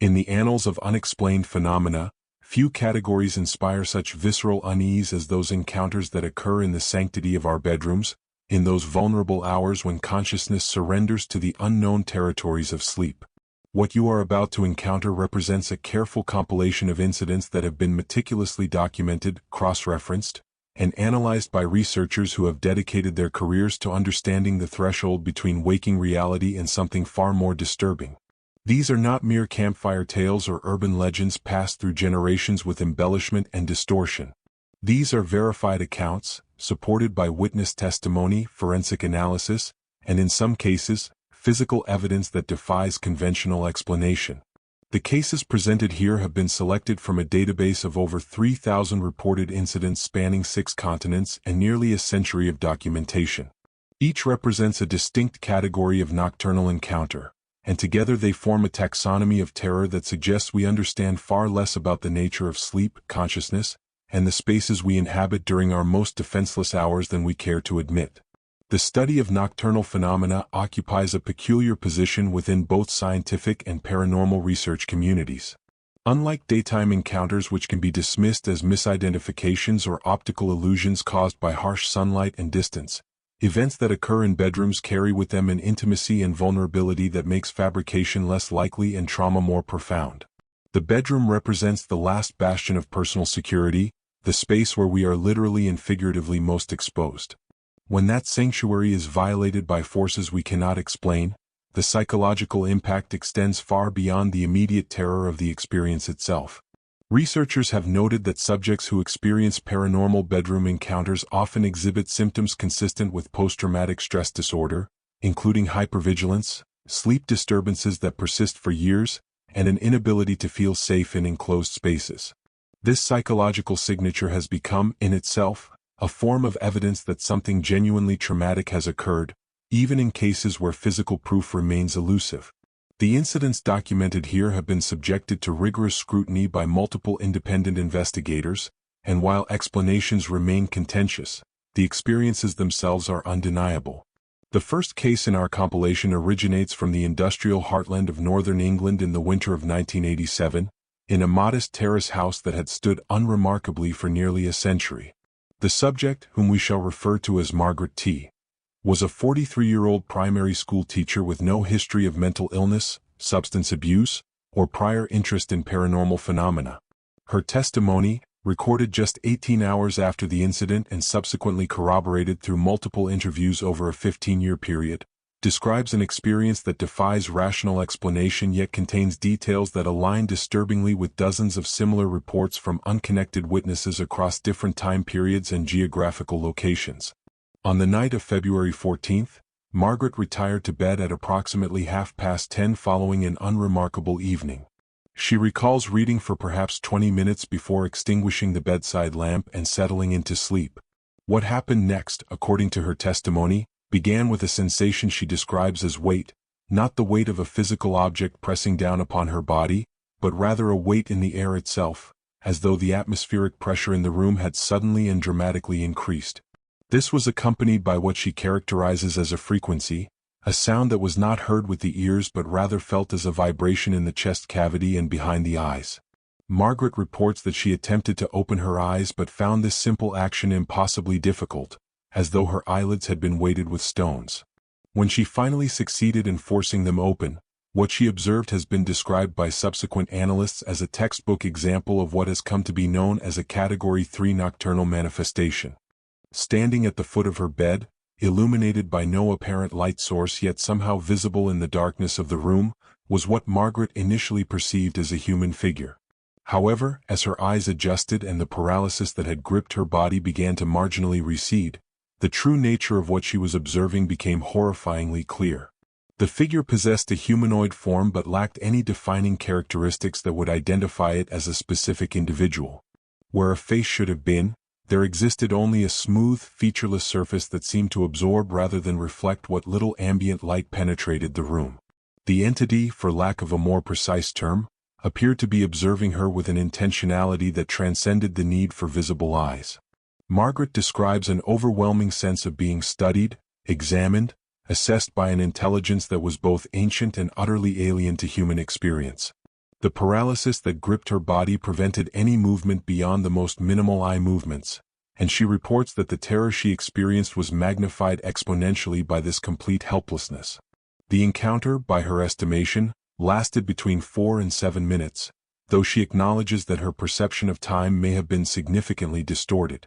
In the annals of unexplained phenomena, few categories inspire such visceral unease as those encounters that occur in the sanctity of our bedrooms, in those vulnerable hours when consciousness surrenders to the unknown territories of sleep. What you are about to encounter represents a careful compilation of incidents that have been meticulously documented, cross-referenced, and analyzed by researchers who have dedicated their careers to understanding the threshold between waking reality and something far more disturbing. These are not mere campfire tales or urban legends passed through generations with embellishment and distortion. These are verified accounts, supported by witness testimony, forensic analysis, and in some cases, physical evidence that defies conventional explanation. The cases presented here have been selected from a database of over 3,000 reported incidents spanning 6 continents and nearly a century of documentation. Each represents a distinct category of nocturnal encounter, and together they form a taxonomy of terror that suggests we understand far less about the nature of sleep, consciousness, and the spaces we inhabit during our most defenseless hours than we care to admit. The study of nocturnal phenomena occupies a peculiar position within both scientific and paranormal research communities. Unlike daytime encounters which can be dismissed as misidentifications or optical illusions caused by harsh sunlight and distance, events that occur in bedrooms carry with them an intimacy and vulnerability that makes fabrication less likely and trauma more profound. The bedroom represents the last bastion of personal security, the space where we are literally and figuratively most exposed. When that sanctuary is violated by forces we cannot explain, the psychological impact extends far beyond the immediate terror of the experience itself. Researchers have noted that subjects who experience paranormal bedroom encounters often exhibit symptoms consistent with post-traumatic stress disorder, including hypervigilance, sleep disturbances that persist for years, and an inability to feel safe in enclosed spaces. This psychological signature has become, in itself, a form of evidence that something genuinely traumatic has occurred, even in cases where physical proof remains elusive. The incidents documented here have been subjected to rigorous scrutiny by multiple independent investigators, and while explanations remain contentious, the experiences themselves are undeniable. The first case in our compilation originates from the industrial heartland of northern England in the winter of 1987, in a modest terrace house that had stood unremarkably for nearly a century. The subject, whom we shall refer to as Margaret T., was a 43-year-old primary school teacher with no history of mental illness, substance abuse, or prior interest in paranormal phenomena. Her testimony, recorded just 18 hours after the incident and subsequently corroborated through multiple interviews over a 15-year period, describes an experience that defies rational explanation yet contains details that align disturbingly with dozens of similar reports from unconnected witnesses across different time periods and geographical locations. On the night of February 14th, Margaret retired to bed at approximately 10:30 following an unremarkable evening. She recalls reading for perhaps 20 minutes before extinguishing the bedside lamp and settling into sleep. What happened next, according to her testimony, began with a sensation she describes as weight, not the weight of a physical object pressing down upon her body, but rather a weight in the air itself, as though the atmospheric pressure in the room had suddenly and dramatically increased. This was accompanied by what she characterizes as a frequency, a sound that was not heard with the ears but rather felt as a vibration in the chest cavity and behind the eyes. Margaret reports that she attempted to open her eyes but found this simple action impossibly difficult, as though her eyelids had been weighted with stones. When she finally succeeded in forcing them open, what she observed has been described by subsequent analysts as a textbook example of what has come to be known as a Category 3 nocturnal manifestation. Standing at the foot of her bed, illuminated by no apparent light source yet somehow visible in the darkness of the room, was what Margaret initially perceived as a human figure. However, as her eyes adjusted and the paralysis that had gripped her body began to marginally recede, the true nature of what she was observing became horrifyingly clear. The figure possessed a humanoid form but lacked any defining characteristics that would identify it as a specific individual. Where a face should have been, there existed only a smooth, featureless surface that seemed to absorb rather than reflect what little ambient light penetrated the room. The entity, for lack of a more precise term, appeared to be observing her with an intentionality that transcended the need for visible eyes. Margaret describes an overwhelming sense of being studied, examined, assessed by an intelligence that was both ancient and utterly alien to human experience. The paralysis that gripped her body prevented any movement beyond the most minimal eye movements, and she reports that the terror she experienced was magnified exponentially by this complete helplessness. The encounter, by her estimation, lasted between 4 and 7 minutes, though she acknowledges that her perception of time may have been significantly distorted.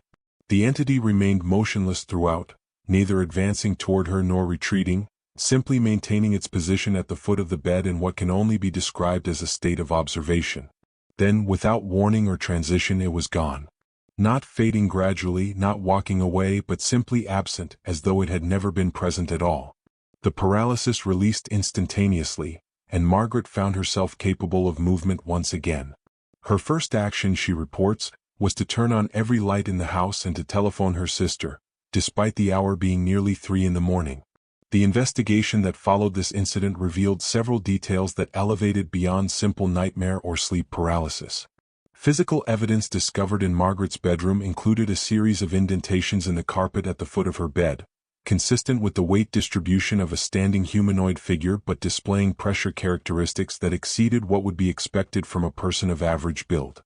The entity remained motionless throughout, neither advancing toward her nor retreating, simply maintaining its position at the foot of the bed in what can only be described as a state of observation. Then, without warning or transition, it was gone. Not fading gradually, not walking away, but simply absent, as though it had never been present at all. The paralysis released instantaneously, and Margaret found herself capable of movement once again. Her first action, she reports, was to turn on every light in the house and to telephone her sister, despite the hour being nearly 3 in the morning. The investigation that followed this incident revealed several details that elevated beyond simple nightmare or sleep paralysis. Physical evidence discovered in Margaret's bedroom included a series of indentations in the carpet at the foot of her bed, consistent with the weight distribution of a standing humanoid figure but displaying pressure characteristics that exceeded what would be expected from a person of average build.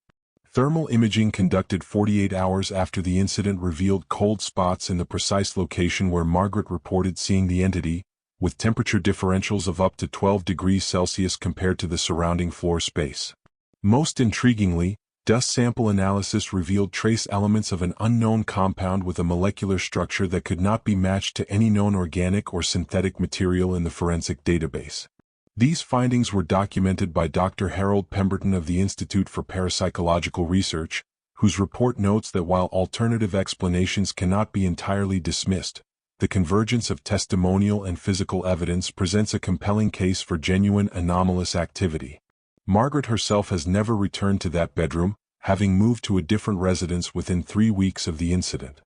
Thermal imaging conducted 48 hours after the incident revealed cold spots in the precise location where Margaret reported seeing the entity, with temperature differentials of up to 12 degrees Celsius compared to the surrounding floor space. Most intriguingly, dust sample analysis revealed trace elements of an unknown compound with a molecular structure that could not be matched to any known organic or synthetic material in the forensic database. These findings were documented by Dr. Harold Pemberton of the Institute for Parapsychological Research, whose report notes that while alternative explanations cannot be entirely dismissed, the convergence of testimonial and physical evidence presents a compelling case for genuine anomalous activity. Margaret herself has never returned to that bedroom, having moved to a different residence within 3 weeks of the incident.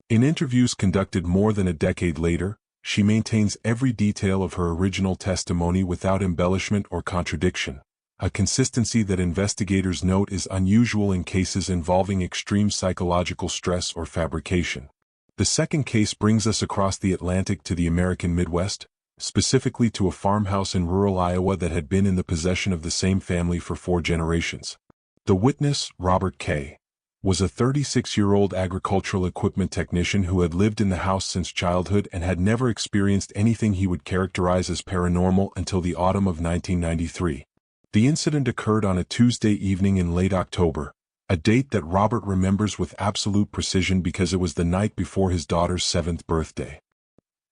In interviews conducted more than a decade later, she maintains every detail of her original testimony without embellishment or contradiction, a consistency that investigators note is unusual in cases involving extreme psychological stress or fabrication. The second case brings us across the Atlantic to the American Midwest, specifically to a farmhouse in rural Iowa that had been in the possession of the same family for 4 generations. The witness, Robert K., was a 36-year-old agricultural equipment technician who had lived in the house since childhood and had never experienced anything he would characterize as paranormal until the autumn of 1993. The incident occurred on a Tuesday evening in late October, a date that Robert remembers with absolute precision because it was the night before his daughter's 7th birthday.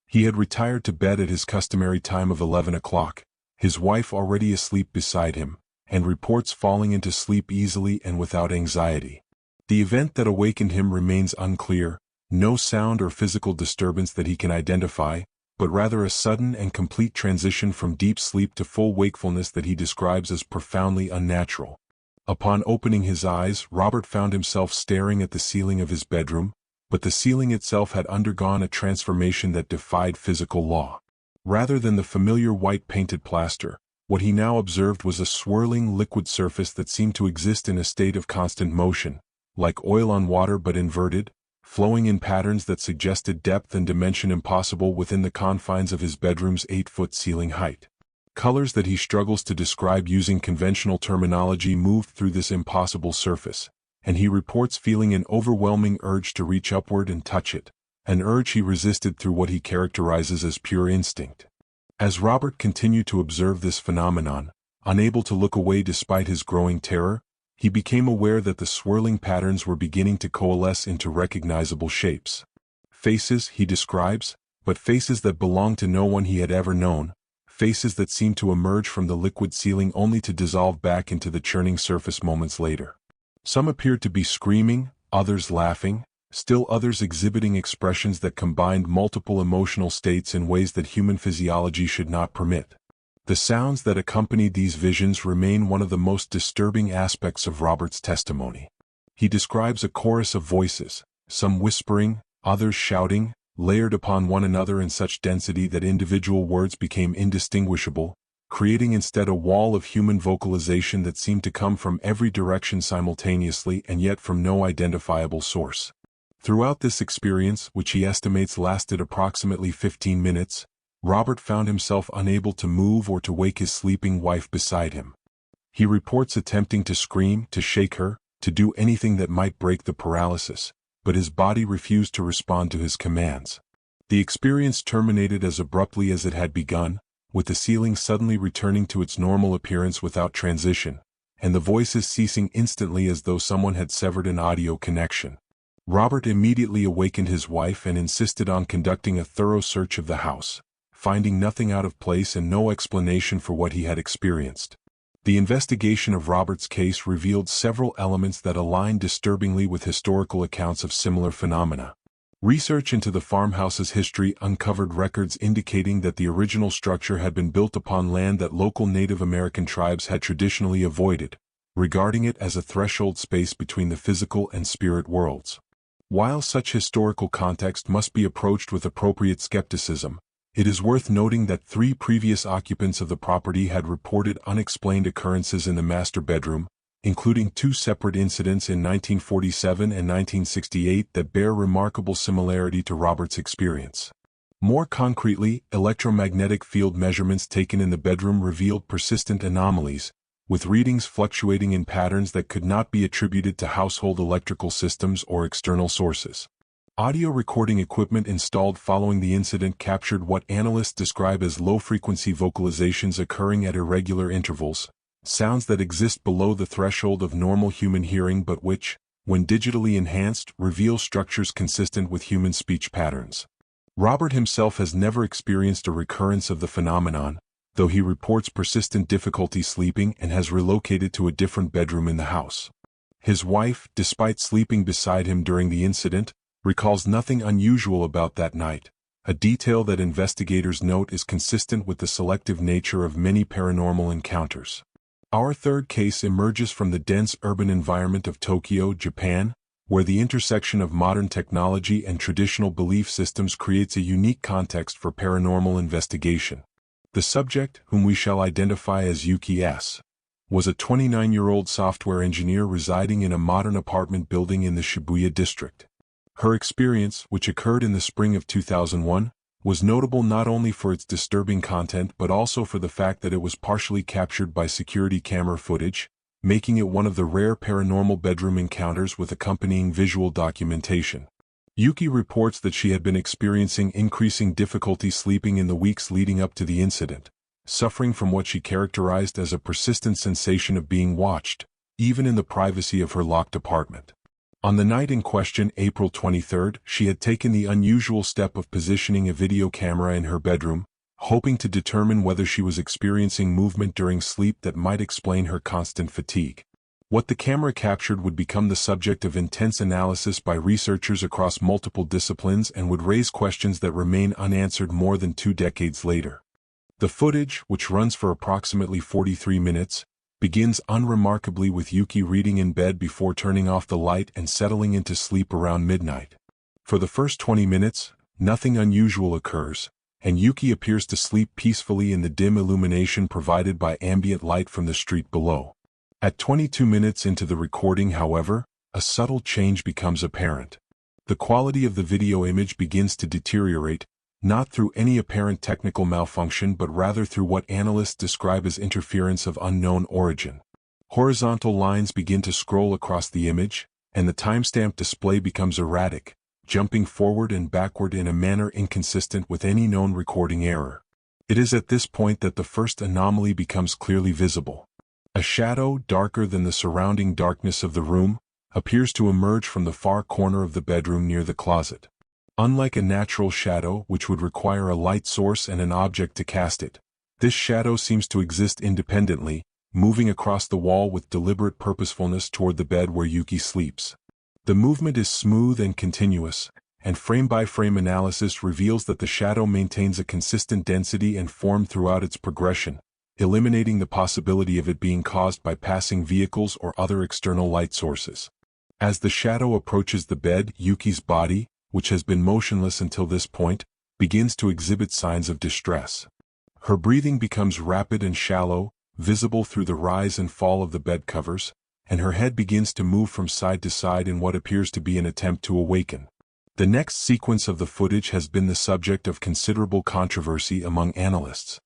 He had retired to bed at his customary time of 11 o'clock, his wife already asleep beside him, and reports falling into sleep easily and without anxiety. The event that awakened him remains unclear, no sound or physical disturbance that he can identify, but rather a sudden and complete transition from deep sleep to full wakefulness that he describes as profoundly unnatural. Upon opening his eyes, Robert found himself staring at the ceiling of his bedroom, but the ceiling itself had undergone a transformation that defied physical law. Rather than the familiar white painted plaster, what he now observed was a swirling liquid surface that seemed to exist in a state of constant motion, like oil on water but inverted, flowing in patterns that suggested depth and dimension impossible within the confines of his bedroom's 8-foot ceiling height. Colors that he struggles to describe using conventional terminology moved through this impossible surface, and he reports feeling an overwhelming urge to reach upward and touch it, an urge he resisted through what he characterizes as pure instinct. As Robert continued to observe this phenomenon, unable to look away despite his growing terror, he became aware that the swirling patterns were beginning to coalesce into recognizable shapes. Faces, he describes, but faces that belonged to no one he had ever known, faces that seemed to emerge from the liquid ceiling only to dissolve back into the churning surface moments later. Some appeared to be screaming, others laughing, still others exhibiting expressions that combined multiple emotional states in ways that human physiology should not permit. The sounds that accompanied these visions remain one of the most disturbing aspects of Robert's testimony. He describes a chorus of voices, some whispering, others shouting, layered upon one another in such density that individual words became indistinguishable, creating instead a wall of human vocalization that seemed to come from every direction simultaneously and yet from no identifiable source. Throughout this experience, which he estimates lasted approximately 15 minutes, Robert found himself unable to move or to wake his sleeping wife beside him. He reports attempting to scream, to shake her, to do anything that might break the paralysis, but his body refused to respond to his commands. The experience terminated as abruptly as it had begun, with the ceiling suddenly returning to its normal appearance without transition, and the voices ceasing instantly as though someone had severed an audio connection. Robert immediately awakened his wife and insisted on conducting a thorough search of the house, finding nothing out of place and no explanation for what he had experienced. The investigation of Robert's case revealed several elements that aligned disturbingly with historical accounts of similar phenomena. Research into the farmhouse's history uncovered records indicating that the original structure had been built upon land that local Native American tribes had traditionally avoided, regarding it as a threshold space between the physical and spirit worlds. While such historical context must be approached with appropriate skepticism, it is worth noting that 3 previous occupants of the property had reported unexplained occurrences in the master bedroom, including 2 separate incidents in 1947 and 1968 that bear remarkable similarity to Robert's experience. More concretely, electromagnetic field measurements taken in the bedroom revealed persistent anomalies, with readings fluctuating in patterns that could not be attributed to household electrical systems or external sources. Audio recording equipment installed following the incident captured what analysts describe as low-frequency vocalizations occurring at irregular intervals, sounds that exist below the threshold of normal human hearing but which, when digitally enhanced, reveal structures consistent with human speech patterns. Robert himself has never experienced a recurrence of the phenomenon, though he reports persistent difficulty sleeping and has relocated to a different bedroom in the house. His wife, despite sleeping beside him during the incident, recalls nothing unusual about that night, a detail that investigators note is consistent with the selective nature of many paranormal encounters. Our third case emerges from the dense urban environment of Tokyo, Japan, where the intersection of modern technology and traditional belief systems creates a unique context for paranormal investigation. The subject, whom we shall identify as Yuki S., was a 29-year-old software engineer residing in a modern apartment building in the Shibuya district. Her experience, which occurred in the spring of 2001, was notable not only for its disturbing content but also for the fact that it was partially captured by security camera footage, making it one of the rare paranormal bedroom encounters with accompanying visual documentation. Yuki reports that she had been experiencing increasing difficulty sleeping in the weeks leading up to the incident, suffering from what she characterized as a persistent sensation of being watched, even in the privacy of her locked apartment. On the night in question, April 23, she had taken the unusual step of positioning a video camera in her bedroom, hoping to determine whether she was experiencing movement during sleep that might explain her constant fatigue. What the camera captured would become the subject of intense analysis by researchers across multiple disciplines and would raise questions that remain unanswered more than 2 decades later. The footage, which runs for approximately 43 minutes, begins unremarkably with Yuki reading in bed before turning off the light and settling into sleep around midnight. For the first 20 minutes, nothing unusual occurs, and Yuki appears to sleep peacefully in the dim illumination provided by ambient light from the street below. At 22 minutes into the recording, however, a subtle change becomes apparent. The quality of the video image begins to deteriorate, not through any apparent technical malfunction but rather through what analysts describe as interference of unknown origin. Horizontal lines begin to scroll across the image, and the timestamp display becomes erratic, jumping forward and backward in a manner inconsistent with any known recording error. It is at this point that the first anomaly becomes clearly visible. A shadow, darker than the surrounding darkness of the room, appears to emerge from the far corner of the bedroom near the closet. Unlike a natural shadow, which would require a light source and an object to cast it, this shadow seems to exist independently, moving across the wall with deliberate purposefulness toward the bed where Yuki sleeps. The movement is smooth and continuous, and frame-by-frame analysis reveals that the shadow maintains a consistent density and form throughout its progression, eliminating the possibility of it being caused by passing vehicles or other external light sources. As the shadow approaches the bed, Yuki's body, which has been motionless until this point, begins to exhibit signs of distress. Her breathing becomes rapid and shallow, visible through the rise and fall of the bed covers, and her head begins to move from side to side in what appears to be an attempt to awaken. The next sequence of the footage has been the subject of considerable controversy among analysts.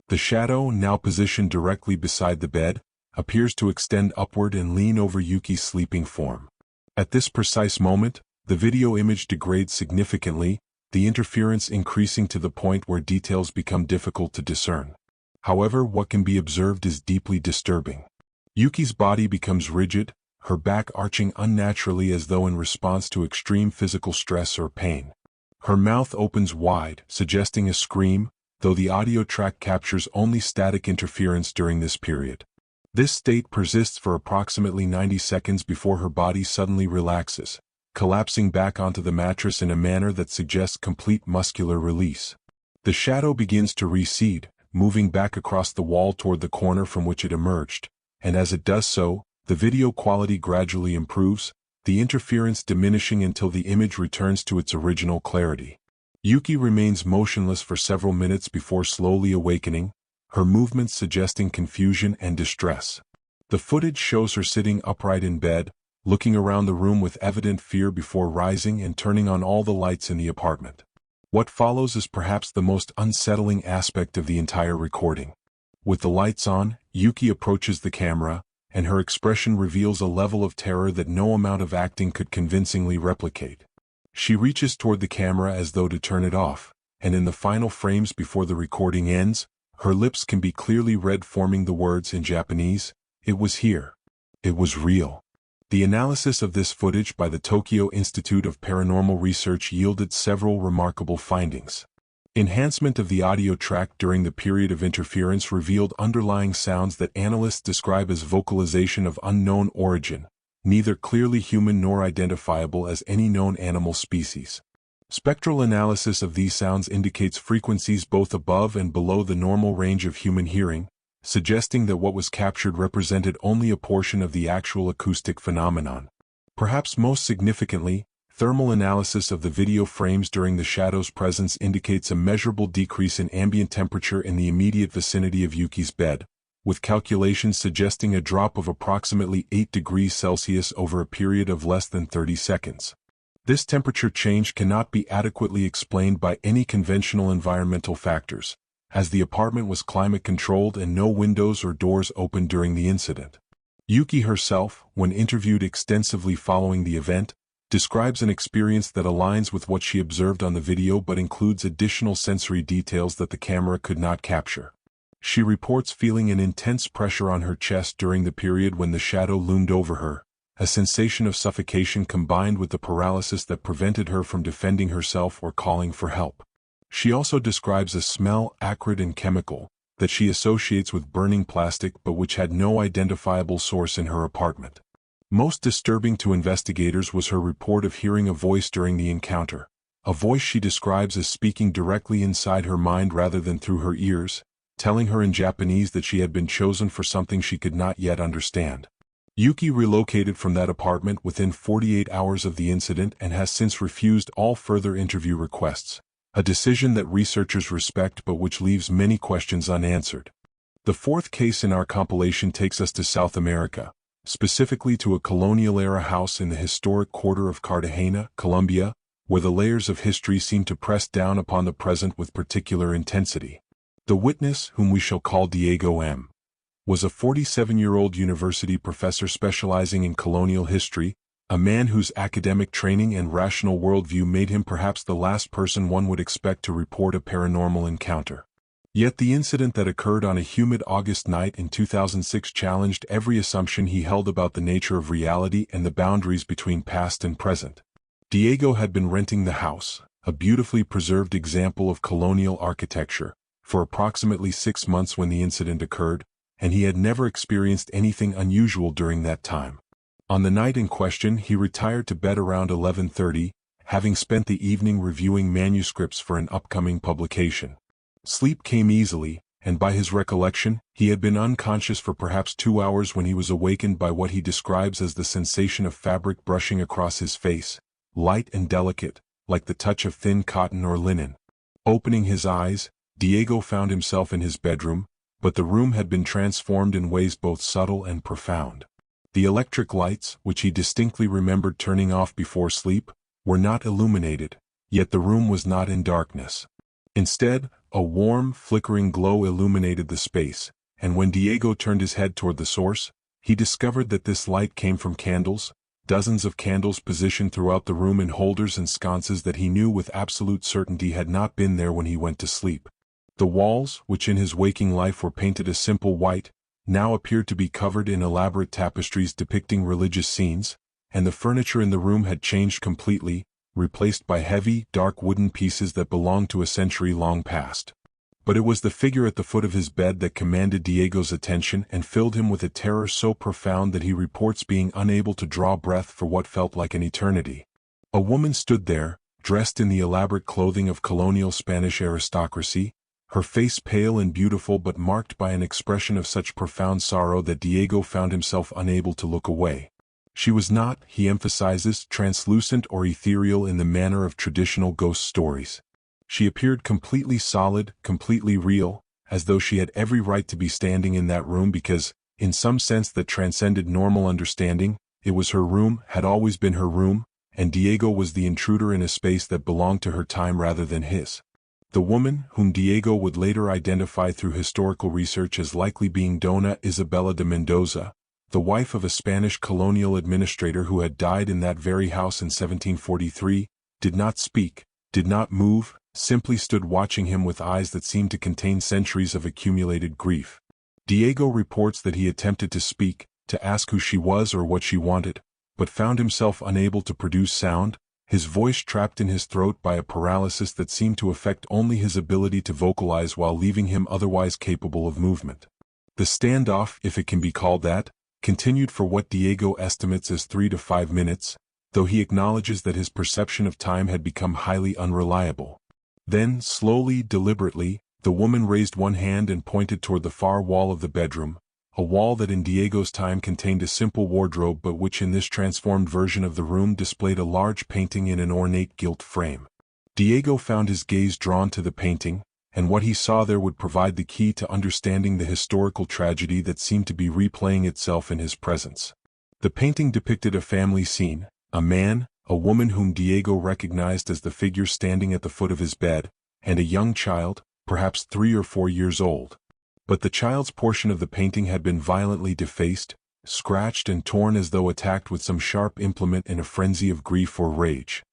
The shadow, now positioned directly beside the bed, appears to extend upward and lean over Yuki's sleeping form. At this precise moment, the video image degrades significantly, the interference increasing to the point where details become difficult to discern. However, what can be observed is deeply disturbing. Yuki's body becomes rigid, her back arching unnaturally as though in response to extreme physical stress or pain. Her mouth opens wide, suggesting a scream, though the audio track captures only static interference during this period. This state persists for approximately 90 seconds before her body suddenly relaxes, collapsing back onto the mattress in a manner that suggests complete muscular release. The shadow begins to recede, moving back across the wall toward the corner from which it emerged, and as it does so, the video quality gradually improves, the interference diminishing until the image returns to its original clarity. Yuki remains motionless for several minutes before slowly awakening, her movements suggesting confusion and distress. The footage shows her sitting upright in bed, looking around the room with evident fear before rising and turning on all the lights in the apartment. What follows is perhaps the most unsettling aspect of the entire recording. With the lights on, Yuki approaches the camera, and her expression reveals a level of terror that no amount of acting could convincingly replicate. She reaches toward the camera as though to turn it off, and in the final frames before the recording ends, her lips can be clearly read forming the words in Japanese, "It was here. It was real." The analysis of this footage by the Tokyo Institute of Paranormal Research yielded several remarkable findings. Enhancement of the audio track during the period of interference revealed underlying sounds that analysts describe as vocalization of unknown origin, neither clearly human nor identifiable as any known animal species. Spectral analysis of these sounds indicates frequencies both above and below the normal range of human hearing, suggesting that what was captured represented only a portion of the actual acoustic phenomenon. Perhaps most significantly, thermal analysis of the video frames during the shadow's presence indicates a measurable decrease in ambient temperature in the immediate vicinity of Yuki's bed, with calculations suggesting a drop of approximately 8 degrees Celsius over a period of less than 30 seconds. This temperature change cannot be adequately explained by any conventional environmental factors, as the apartment was climate-controlled and no windows or doors opened during the incident. Yuki herself, when interviewed extensively following the event, describes an experience that aligns with what she observed on the video but includes additional sensory details that the camera could not capture. She reports feeling an intense pressure on her chest during the period when the shadow loomed over her, a sensation of suffocation combined with the paralysis that prevented her from defending herself or calling for help. She also describes a smell, acrid and chemical, that she associates with burning plastic but which had no identifiable source in her apartment. Most disturbing to investigators was her report of hearing a voice during the encounter, a voice she describes as speaking directly inside her mind rather than through her ears, telling her in Japanese that she had been chosen for something she could not yet understand. Yuki relocated from that apartment within 48 hours of the incident and has since refused all further interview requests, a decision that researchers respect but which leaves many questions unanswered. The fourth case in our compilation takes us to South America, specifically to a colonial-era house in the historic quarter of Cartagena, Colombia, where the layers of history seem to press down upon the present with particular intensity. The witness, whom we shall call Diego M., was a 47-year-old university professor specializing in colonial history, a man whose academic training and rational worldview made him perhaps the last person one would expect to report a paranormal encounter. Yet the incident that occurred on a humid August night in 2006 challenged every assumption he held about the nature of reality and the boundaries between past and present. Diego had been renting the house, a beautifully preserved example of colonial architecture, for approximately 6 months when the incident occurred, and he had never experienced anything unusual during that time. On the night in question, he retired to bed around 11:30, having spent the evening reviewing manuscripts for an upcoming publication. Sleep came easily, and by his recollection, he had been unconscious for perhaps 2 hours when he was awakened by what he describes as the sensation of fabric brushing across his face, light and delicate, like the touch of thin cotton or linen. Opening his eyes, Diego found himself in his bedroom, but the room had been transformed in ways both subtle and profound. The electric lights, which he distinctly remembered turning off before sleep, were not illuminated, yet the room was not in darkness. Instead, a warm, flickering glow illuminated the space, and when Diego turned his head toward the source, he discovered that this light came from candles, dozens of candles positioned throughout the room in holders and sconces that he knew with absolute certainty had not been there when he went to sleep. The walls, which in his waking life were painted a simple white, now appeared to be covered in elaborate tapestries depicting religious scenes, and the furniture in the room had changed completely, replaced by heavy, dark wooden pieces that belonged to a century long past. But it was the figure at the foot of his bed that commanded Diego's attention and filled him with a terror so profound that he reports being unable to draw breath for what felt like an eternity. A woman stood there, dressed in the elaborate clothing of colonial Spanish aristocracy, her face pale and beautiful but marked by an expression of such profound sorrow that Diego found himself unable to look away. She was not, he emphasizes, translucent or ethereal in the manner of traditional ghost stories. She appeared completely solid, completely real, as though she had every right to be standing in that room because, in some sense that transcended normal understanding, it was her room, had always been her room, and Diego was the intruder in a space that belonged to her time rather than his. The woman, whom Diego would later identify through historical research as likely being Dona Isabella de Mendoza, the wife of a Spanish colonial administrator who had died in that very house in 1743, did not speak, did not move, simply stood watching him with eyes that seemed to contain centuries of accumulated grief. Diego reports that he attempted to speak, to ask who she was or what she wanted, but found himself unable to produce sound, his voice trapped in his throat by a paralysis that seemed to affect only his ability to vocalize while leaving him otherwise capable of movement. The standoff, if it can be called that, continued for what Diego estimates as 3 to 5 minutes, though he acknowledges that his perception of time had become highly unreliable. Then, slowly, deliberately, the woman raised one hand and pointed toward the far wall of the bedroom, a wall that in Diego's time contained a simple wardrobe but which in this transformed version of the room displayed a large painting in an ornate gilt frame. Diego found his gaze drawn to the painting, and what he saw there would provide the key to understanding the historical tragedy that seemed to be replaying itself in his presence. The painting depicted a family scene, a man, a woman whom Diego recognized as the figure standing at the foot of his bed, and a young child, perhaps 3 or 4 years old. But the child's portion of the painting had been violently defaced, scratched and torn as though attacked with some sharp implement in a frenzy of grief or rage.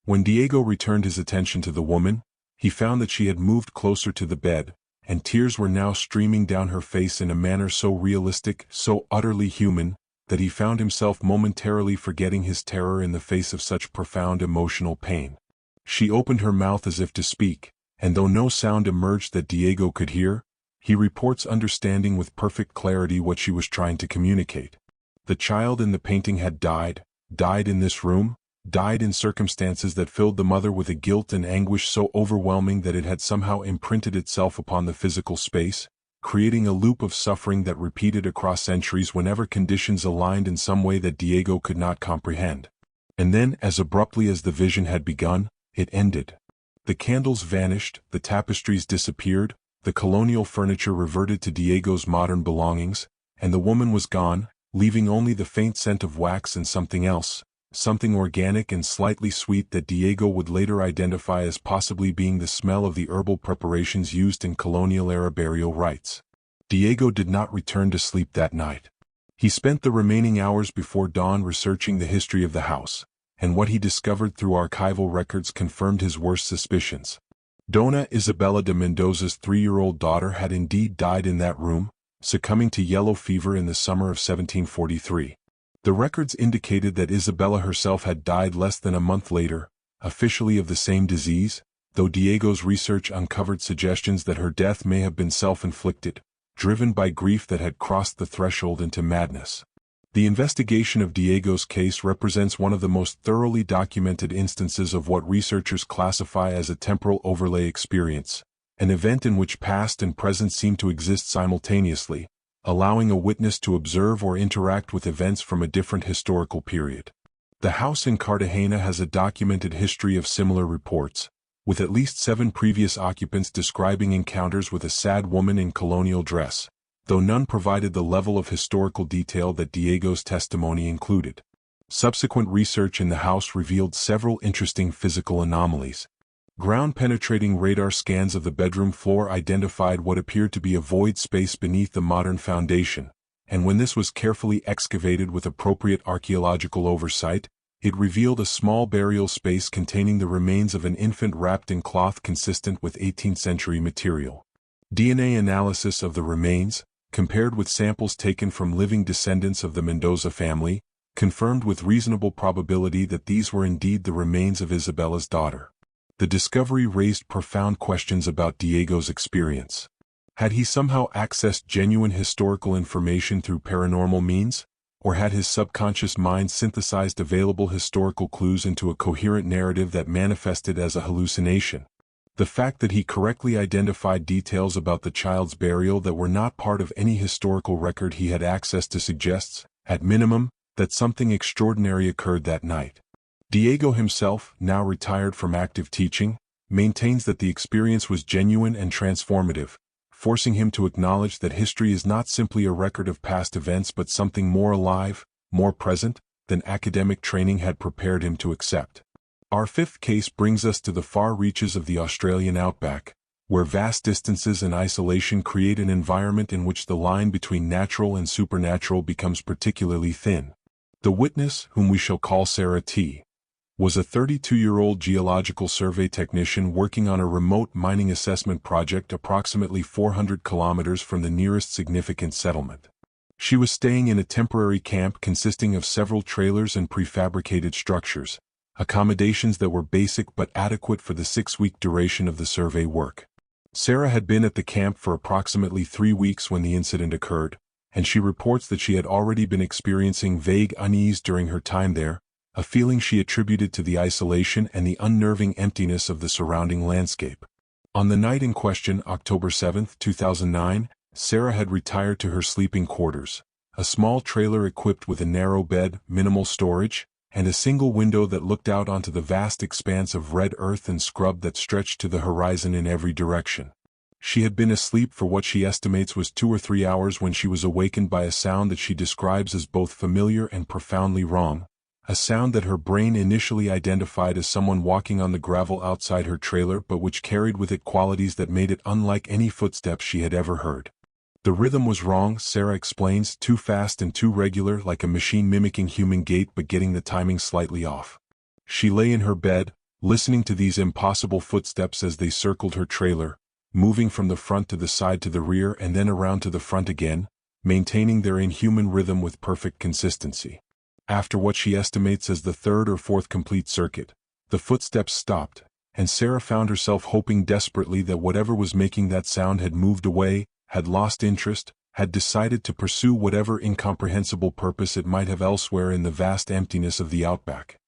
When Diego returned his attention to the woman, he found that she had moved closer to the bed, and tears were now streaming down her face in a manner so realistic, so utterly human, that he found himself momentarily forgetting his terror in the face of such profound emotional pain. She opened her mouth as if to speak, and though no sound emerged that Diego could hear, he reports understanding with perfect clarity what she was trying to communicate. The child in the painting had died in this room, died in circumstances that filled the mother with a guilt and anguish so overwhelming that it had somehow imprinted itself upon the physical space, creating a loop of suffering that repeated across centuries whenever conditions aligned in some way that Diego could not comprehend. And then, as abruptly as the vision had begun, it ended. The candles vanished, the tapestries disappeared, the colonial furniture reverted to Diego's modern belongings, and the woman was gone, leaving only the faint scent of wax and something else, something organic and slightly sweet that Diego would later identify as possibly being the smell of the herbal preparations used in colonial-era burial rites. Diego did not return to sleep that night. He spent the remaining hours before dawn researching the history of the house, and what he discovered through archival records confirmed his worst suspicions. Dona Isabella de Mendoza's 3-year-old daughter had indeed died in that room, succumbing to yellow fever in the summer of 1743. The records indicated that Isabella herself had died less than a month later, officially of the same disease, though Diego's research uncovered suggestions that her death may have been self-inflicted, driven by grief that had crossed the threshold into madness. The investigation of Diego's case represents one of the most thoroughly documented instances of what researchers classify as a temporal overlay experience, an event in which past and present seem to exist simultaneously, allowing a witness to observe or interact with events from a different historical period. The house in Cartagena has a documented history of similar reports, with at least 7 previous occupants describing encounters with a sad woman in colonial dress, though none provided the level of historical detail that Diego's testimony included. Subsequent research in the house revealed several interesting physical anomalies. Ground-penetrating radar scans of the bedroom floor identified what appeared to be a void space beneath the modern foundation, and when this was carefully excavated with appropriate archaeological oversight, it revealed a small burial space containing the remains of an infant wrapped in cloth consistent with 18th-century material. DNA analysis of the remains, compared with samples taken from living descendants of the Mendoza family, confirmed with reasonable probability that these were indeed the remains of Isabella's daughter. The discovery raised profound questions about Diego's experience. Had he somehow accessed genuine historical information through paranormal means? Or had his subconscious mind synthesized available historical clues into a coherent narrative that manifested as a hallucination? The fact that he correctly identified details about the child's burial that were not part of any historical record he had access to suggests, at minimum, that something extraordinary occurred that night. Diego himself, now retired from active teaching, maintains that the experience was genuine and transformative, forcing him to acknowledge that history is not simply a record of past events but something more alive, more present, than academic training had prepared him to accept. Our fifth case brings us to the far reaches of the Australian outback, where vast distances and isolation create an environment in which the line between natural and supernatural becomes particularly thin. The witness, whom we shall call Sarah T., was a 32-year-old geological survey technician working on a remote mining assessment project approximately 400 kilometers from the nearest significant settlement. She was staying in a temporary camp consisting of several trailers and prefabricated structures, accommodations that were basic but adequate for the 6-week duration of the survey work. Sarah had been at the camp for approximately 3 weeks when the incident occurred, and she reports that she had already been experiencing vague unease during her time there, a feeling she attributed to the isolation and the unnerving emptiness of the surrounding landscape. On the night in question, October 7, 2009, Sarah had retired to her sleeping quarters, a small trailer equipped with a narrow bed, minimal storage, and a single window that looked out onto the vast expanse of red earth and scrub that stretched to the horizon in every direction. She had been asleep for what she estimates was 2 or 3 hours when she was awakened by a sound that she describes as both familiar and profoundly wrong, a sound that her brain initially identified as someone walking on the gravel outside her trailer but which carried with it qualities that made it unlike any footsteps she had ever heard. The rhythm was wrong, Sarah explains, too fast and too regular, like a machine mimicking human gait but getting the timing slightly off. She lay in her bed, listening to these impossible footsteps as they circled her trailer, moving from the front to the side to the rear and then around to the front again, maintaining their inhuman rhythm with perfect consistency. After what she estimates as the 3rd or 4th complete circuit, the footsteps stopped, and Sarah found herself hoping desperately that whatever was making that sound had moved away, had lost interest, had decided to pursue whatever incomprehensible purpose it might have elsewhere in the vast emptiness of the outback.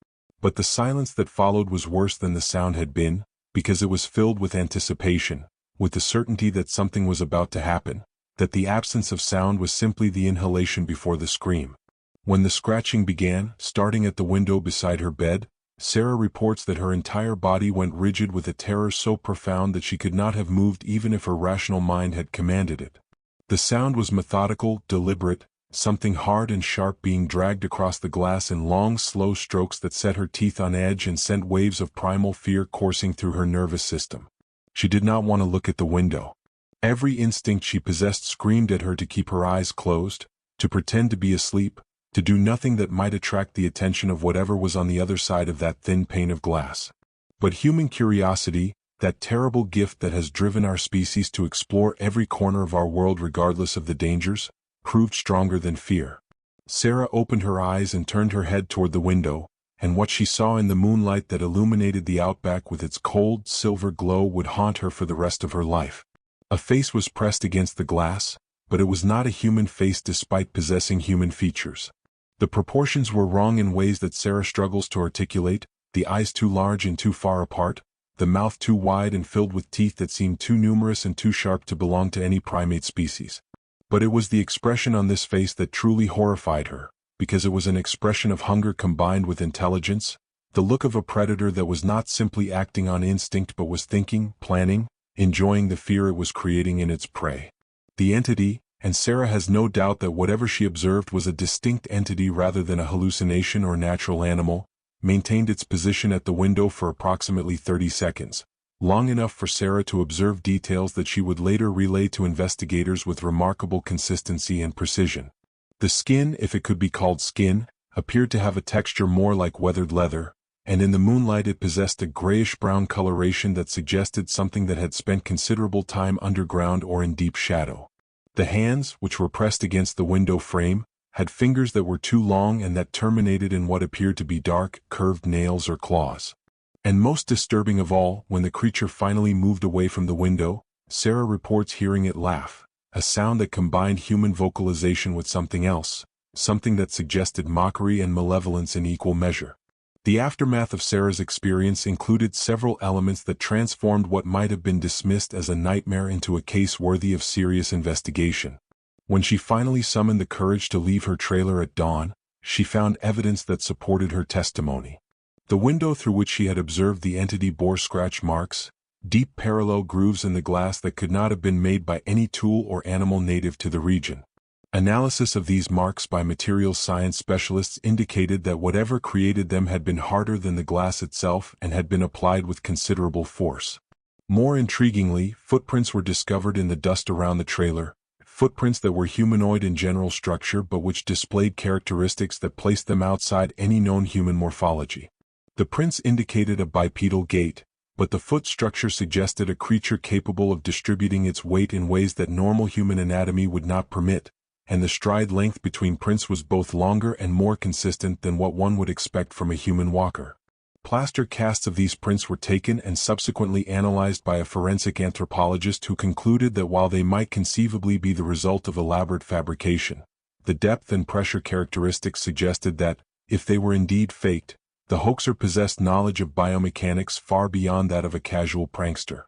But the silence that followed was worse than the sound had been, because it was filled with anticipation, with the certainty that something was about to happen, that the absence of sound was simply the inhalation before the scream. When the scratching began, starting at the window beside her bed, Sarah reports that her entire body went rigid with a terror so profound that she could not have moved even if her rational mind had commanded it. The sound was methodical, deliberate, something hard and sharp being dragged across the glass in long, slow strokes that set her teeth on edge and sent waves of primal fear coursing through her nervous system. She did not want to look at the window. Every instinct she possessed screamed at her to keep her eyes closed, to pretend to be asleep, to do nothing that might attract the attention of whatever was on the other side of that thin pane of glass. But human curiosity, that terrible gift that has driven our species to explore every corner of our world regardless of the dangers, proved stronger than fear. Sarah opened her eyes and turned her head toward the window, and what she saw in the moonlight that illuminated the outback with its cold, silver glow would haunt her for the rest of her life. A face was pressed against the glass, but it was not a human face despite possessing human features. The proportions were wrong in ways that Sarah struggles to articulate, the eyes too large and too far apart, the mouth too wide and filled with teeth that seemed too numerous and too sharp to belong to any primate species. But it was the expression on this face that truly horrified her, because it was an expression of hunger combined with intelligence, the look of a predator that was not simply acting on instinct but was thinking, planning, enjoying the fear it was creating in its prey. The entity, and Sarah has no doubt that whatever she observed was a distinct entity rather than a hallucination or natural animal, maintained its position at the window for approximately 30 seconds, long enough for Sarah to observe details that she would later relay to investigators with remarkable consistency and precision. The skin, if it could be called skin, appeared to have a texture more like weathered leather, and in the moonlight it possessed a grayish-brown coloration that suggested something that had spent considerable time underground or in deep shadow. The hands, which were pressed against the window frame, had fingers that were too long and that terminated in what appeared to be dark, curved nails or claws. And most disturbing of all, when the creature finally moved away from the window, Sarah reports hearing it laugh, a sound that combined human vocalization with something else, something that suggested mockery and malevolence in equal measure. The aftermath of Sarah's experience included several elements that transformed what might have been dismissed as a nightmare into a case worthy of serious investigation. When she finally summoned the courage to leave her trailer at dawn, she found evidence that supported her testimony. The window through which she had observed the entity bore scratch marks, deep parallel grooves in the glass that could not have been made by any tool or animal native to the region. Analysis of these marks by materials science specialists indicated that whatever created them had been harder than the glass itself and had been applied with considerable force. More intriguingly, footprints were discovered in the dust around the trailer, footprints that were humanoid in general structure but which displayed characteristics that placed them outside any known human morphology. The prints indicated a bipedal gait, but the foot structure suggested a creature capable of distributing its weight in ways that normal human anatomy would not permit, and the stride length between prints was both longer and more consistent than what one would expect from a human walker. Plaster casts of these prints were taken and subsequently analyzed by a forensic anthropologist who concluded that while they might conceivably be the result of elaborate fabrication, the depth and pressure characteristics suggested that, if they were indeed faked, the hoaxer possessed knowledge of biomechanics far beyond that of a casual prankster.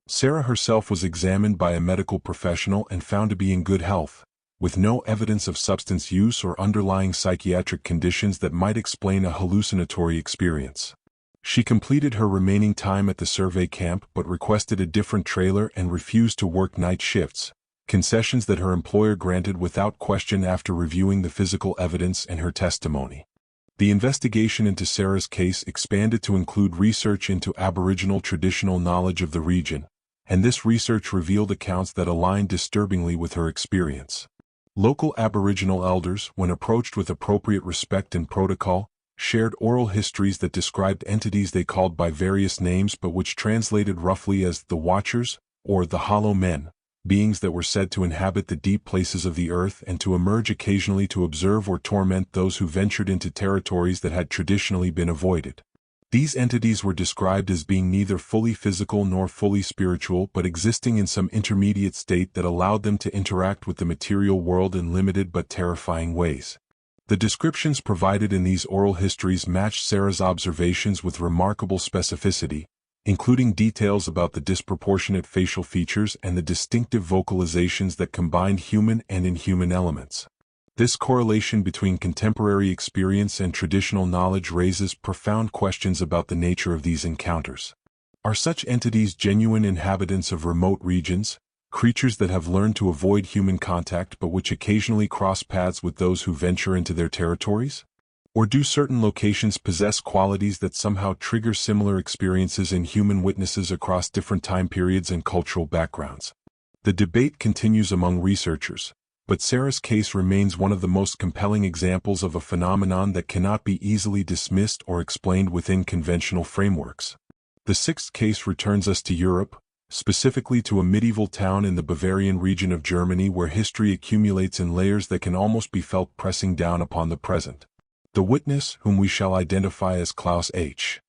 Sarah herself was examined by a medical professional and found to be in good health, with no evidence of substance use or underlying psychiatric conditions that might explain a hallucinatory experience. She completed her remaining time at the survey camp but requested a different trailer and refused to work night shifts, concessions that her employer granted without question after reviewing the physical evidence and her testimony. The investigation into Sarah's case expanded to include research into Aboriginal traditional knowledge of the region, and this research revealed accounts that aligned disturbingly with her experience. Local Aboriginal elders, when approached with appropriate respect and protocol, shared oral histories that described entities they called by various names but which translated roughly as the Watchers, or the Hollow Men, beings that were said to inhabit the deep places of the earth and to emerge occasionally to observe or torment those who ventured into territories that had traditionally been avoided. These entities were described as being neither fully physical nor fully spiritual but existing in some intermediate state that allowed them to interact with the material world in limited but terrifying ways. The descriptions provided in these oral histories matched Sarah's observations with remarkable specificity, including details about the disproportionate facial features and the distinctive vocalizations that combined human and inhuman elements. This correlation between contemporary experience and traditional knowledge raises profound questions about the nature of these encounters. Are such entities genuine inhabitants of remote regions, creatures that have learned to avoid human contact but which occasionally cross paths with those who venture into their territories? Or do certain locations possess qualities that somehow trigger similar experiences in human witnesses across different time periods and cultural backgrounds? The debate continues among researchers, but Sarah's case remains one of the most compelling examples of a phenomenon that cannot be easily dismissed or explained within conventional frameworks. The sixth case returns us to Europe, specifically to a medieval town in the Bavarian region of Germany where history accumulates in layers that can almost be felt pressing down upon the present. The witness, whom we shall identify as Klaus H.,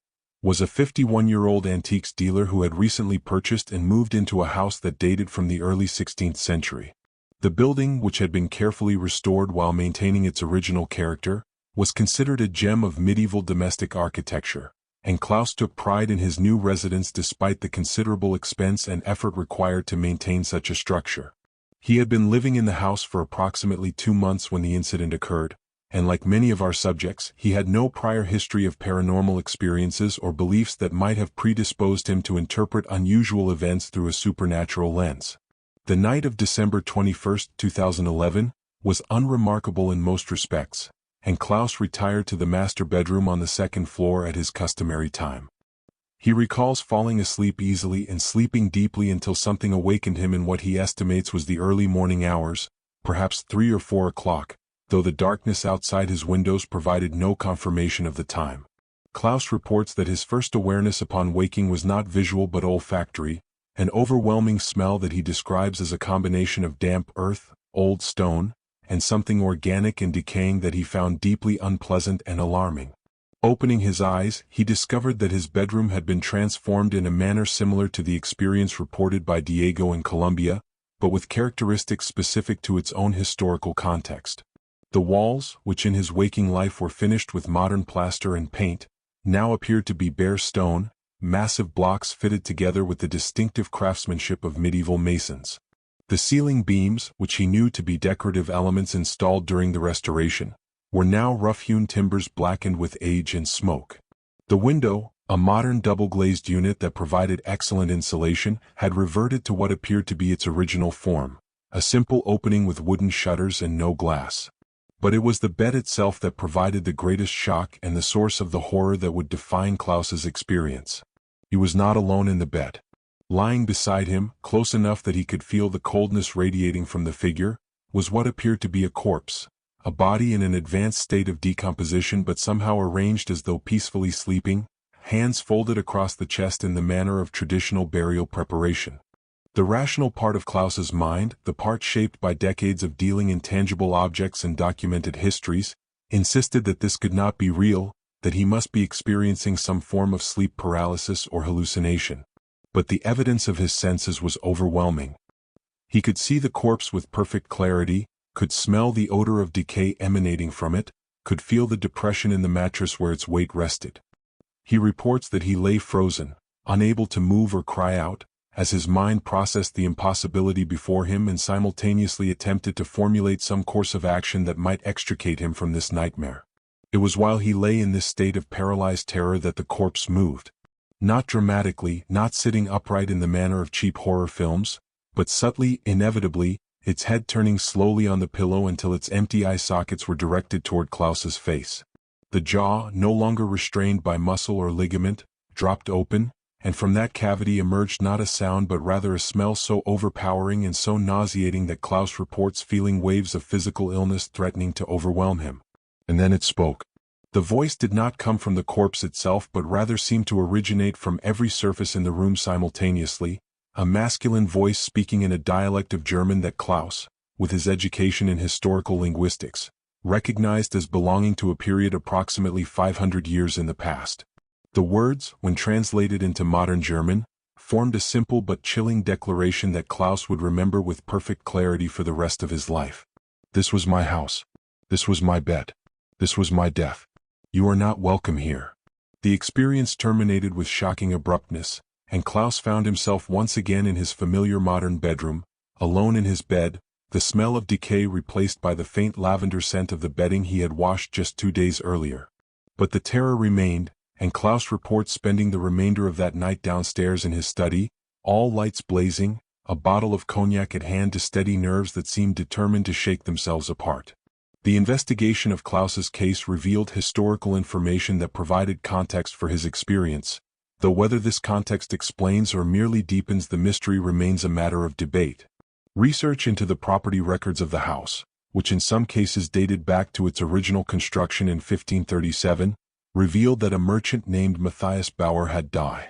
was a 51-year-old antiques dealer who had recently purchased and moved into a house that dated from the early 16th century. The building, which had been carefully restored while maintaining its original character, was considered a gem of medieval domestic architecture, and Klaus took pride in his new residence despite the considerable expense and effort required to maintain such a structure. He had been living in the house for approximately 2 months when the incident occurred, and like many of our subjects, he had no prior history of paranormal experiences or beliefs that might have predisposed him to interpret unusual events through a supernatural lens. The night of December 21, 2011, was unremarkable in most respects, and Klaus retired to the master bedroom on the second floor at his customary time. He recalls falling asleep easily and sleeping deeply until something awakened him in what he estimates was the early morning hours, perhaps 3 or 4 o'clock, though the darkness outside his windows provided no confirmation of the time. Klaus reports that his first awareness upon waking was not visual but olfactory, an overwhelming smell that he describes as a combination of damp earth, old stone, and something organic and decaying that he found deeply unpleasant and alarming. Opening his eyes, he discovered that his bedroom had been transformed in a manner similar to the experience reported by Diego in Colombia, but with characteristics specific to its own historical context. The walls, which in his waking life were finished with modern plaster and paint, now appeared to be bare stone, massive blocks fitted together with the distinctive craftsmanship of medieval masons. The ceiling beams, which he knew to be decorative elements installed during the restoration, were now rough-hewn timbers blackened with age and smoke. The window, a modern double-glazed unit that provided excellent insulation, had reverted to what appeared to be its original form, a simple opening with wooden shutters and no glass. But it was the bed itself that provided the greatest shock and the source of the horror that would define Klaus's experience. He was not alone in the bed. Lying beside him, close enough that he could feel the coldness radiating from the figure, was what appeared to be a corpse, a body in an advanced state of decomposition but somehow arranged as though peacefully sleeping, hands folded across the chest in the manner of traditional burial preparation. The rational part of Klaus's mind, the part shaped by decades of dealing in tangible objects and documented histories, insisted that this could not be real, that he must be experiencing some form of sleep paralysis or hallucination. But the evidence of his senses was overwhelming. He could see the corpse with perfect clarity, could smell the odor of decay emanating from it, could feel the depression in the mattress where its weight rested. He reports that he lay frozen, unable to move or cry out, as his mind processed the impossibility before him and simultaneously attempted to formulate some course of action that might extricate him from this nightmare. It was while he lay in this state of paralyzed terror that the corpse moved. Not dramatically, not sitting upright in the manner of cheap horror films, but subtly, inevitably, its head turning slowly on the pillow until its empty eye sockets were directed toward Klaus's face. The jaw, no longer restrained by muscle or ligament, dropped open, and from that cavity emerged not a sound but rather a smell so overpowering and so nauseating that Klaus reports feeling waves of physical illness threatening to overwhelm him. And then it spoke. The voice did not come from the corpse itself but rather seemed to originate from every surface in the room simultaneously, a masculine voice speaking in a dialect of German that Klaus, with his education in historical linguistics, recognized as belonging to a period approximately 500 years in the past. The words, when translated into modern German, formed a simple but chilling declaration that Klaus would remember with perfect clarity for the rest of his life. This was my house. This was my bed. This was my death. You are not welcome here. The experience terminated with shocking abruptness, and Klaus found himself once again in his familiar modern bedroom, alone in his bed, the smell of decay replaced by the faint lavender scent of the bedding he had washed just 2 days earlier. But the terror remained, and Klaus reports spending the remainder of that night downstairs in his study, all lights blazing, a bottle of cognac at hand to steady nerves that seemed determined to shake themselves apart. The investigation of Klaus's case revealed historical information that provided context for his experience, though whether this context explains or merely deepens the mystery remains a matter of debate. Research into the property records of the house, which in some cases dated back to its original construction in 1537, revealed that a merchant named Matthias Bauer had died.